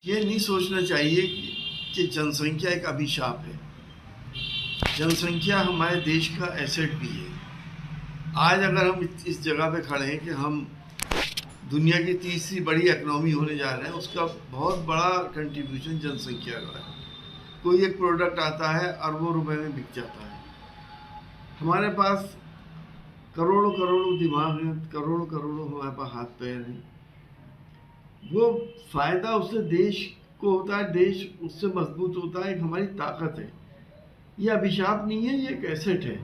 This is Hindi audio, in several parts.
ये नहीं सोचना चाहिए कि जनसंख्या एक अभिशाप है। जनसंख्या हमारे देश का एसेट भी है। आज अगर हम इस जगह पे खड़े हैं कि हम दुनिया की तीसरी बड़ी इकोनॉमी होने जा रहे हैं, उसका बहुत बड़ा कंट्रीब्यूशन जनसंख्या का है। कोई एक प्रोडक्ट आता है, अरबों रुपए में बिक जाता है। हमारे पास करोड़ों करोड़ों दिमाग हैं, करोड़ों करोड़ों हमारे पास हाथ पैर हैं। वो फायदा उससे देश को होता है, देश उससे मजबूत होता है, एक हमारी ताकत है। ये अभिशाप नहीं है, ये एक एसेट है।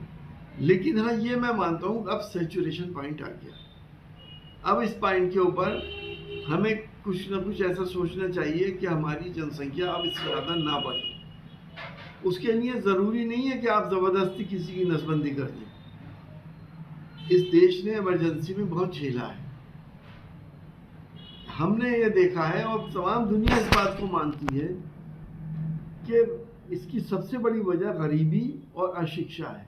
लेकिन हाँ, ये मैं मानता हूँ अब सैचुरेशन पॉइंट आ गया। अब इस पॉइंट के ऊपर हमें कुछ ना कुछ ऐसा सोचना चाहिए कि हमारी जनसंख्या अब इससे ज़्यादा ना बढ़े। उसके लिए ज़रूरी नहीं है कि आप ज़बरदस्ती किसी की नसबंदी कर दें। इस देश ने इमरजेंसी में बहुत झेला है, हमने ये देखा है, और तमाम दुनिया इस बात को मानती है कि इसकी सबसे बड़ी वजह गरीबी और अशिक्षा है।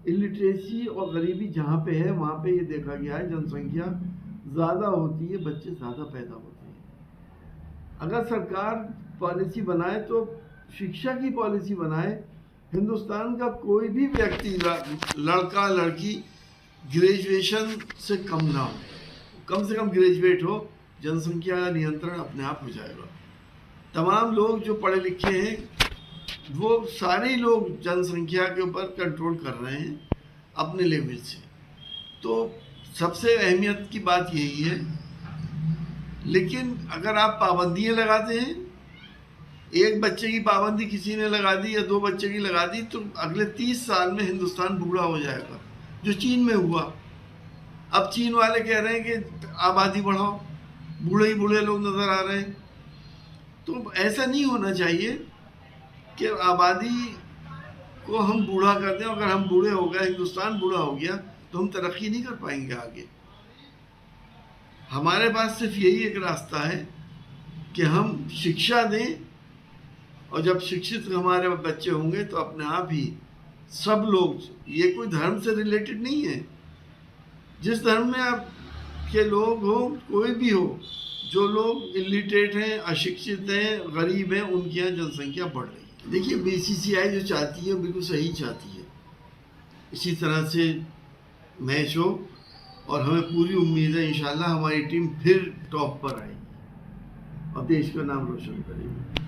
इलिटरेसी और गरीबी जहाँ पे है, वहाँ पे ये देखा गया है जनसंख्या ज़्यादा होती है, बच्चे ज़्यादा पैदा होते हैं। अगर सरकार पॉलिसी बनाए तो शिक्षा की पॉलिसी बनाए। हिंदुस्तान का कोई भी व्यक्ति, लड़का लड़की, ग्रेजुएशन से कम ना हो, कम से कम ग्रेजुएट हो, जनसंख्या का नियंत्रण अपने आप हो जाएगा। तमाम लोग जो पढ़े लिखे हैं, वो सारे लोग जनसंख्या के ऊपर कंट्रोल कर रहे हैं अपने लेवल से। तो सबसे अहमियत की बात यही है। लेकिन अगर आप पाबंदियां लगाते हैं, एक बच्चे की पाबंदी किसी ने लगा दी या 2 बच्चे की लगा दी, तो अगले 30 साल में हिंदुस्तान बूढ़ा हो जाएगा, जो चीन में हुआ। अब चीन वाले कह रहे हैं कि आबादी बढ़ाओ, बूढ़े ही बूढ़े लोग नजर आ रहे हैं। तो ऐसा नहीं होना चाहिए कि आबादी को हम बूढ़ा कर दें। अगर हम बूढ़े हो गए, हिंदुस्तान बूढ़ा हो गया, तो हम तरक्की नहीं कर पाएंगे आगे। हमारे पास सिर्फ यही एक रास्ता है कि हम शिक्षा दें, और जब शिक्षित हमारे बच्चे होंगे तो अपने आप ही सब लोग, ये कोई धर्म से रिलेटेड नहीं है, जिस धर्म में आप के लोग हो, कोई भी हो, जो लोग इलिटरेट हैं, अशिक्षित हैं, गरीब हैं, उनकी यहाँ जनसंख्या बढ़ रही है। देखिए, बीसीसीआई जो चाहती है बिल्कुल सही चाहती है, इसी तरह से मैच हो, और हमें पूरी उम्मीद है इंशाल्लाह हमारी टीम फिर टॉप पर आएगी और देश का नाम रोशन करेगी।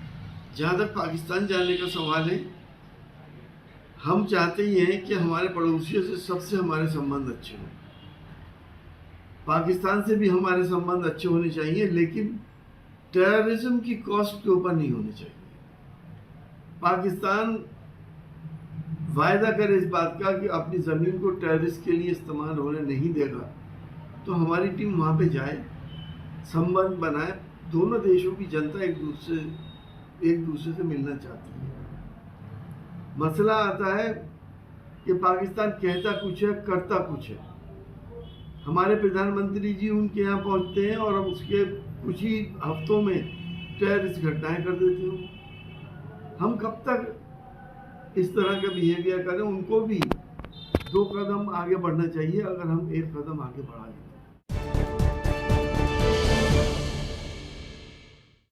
जहाँ तक पाकिस्तान जाने का सवाल है, हम चाहते ही हैं कि हमारे पड़ोसियों से सबसे हमारे संबंध अच्छे हों। पाकिस्तान से भी हमारे संबंध अच्छे होने चाहिए, लेकिन टेररिज्म की कॉस्ट के ऊपर नहीं होने चाहिए। पाकिस्तान वायदा करे इस बात का कि अपनी ज़मीन को टेररिस्ट के लिए इस्तेमाल होने नहीं देगा, तो हमारी टीम वहाँ पे जाए, संबंध बनाए। दोनों देशों की जनता एक दूसरे से मिलना चाहती है। मसला आता है कि पाकिस्तान कहता कुछ है, करता कुछ है। हमारे प्रधानमंत्री जी उनके यहाँ पहुँचते हैं और अब उसके कुछ ही हफ्तों में टेररिस्ट घटनाएं कर देते हो। हम कब तक इस तरह का बिहेवियर करें? उनको भी 2 कदम आगे बढ़ना चाहिए, अगर हम 1 कदम आगे बढ़ा लें।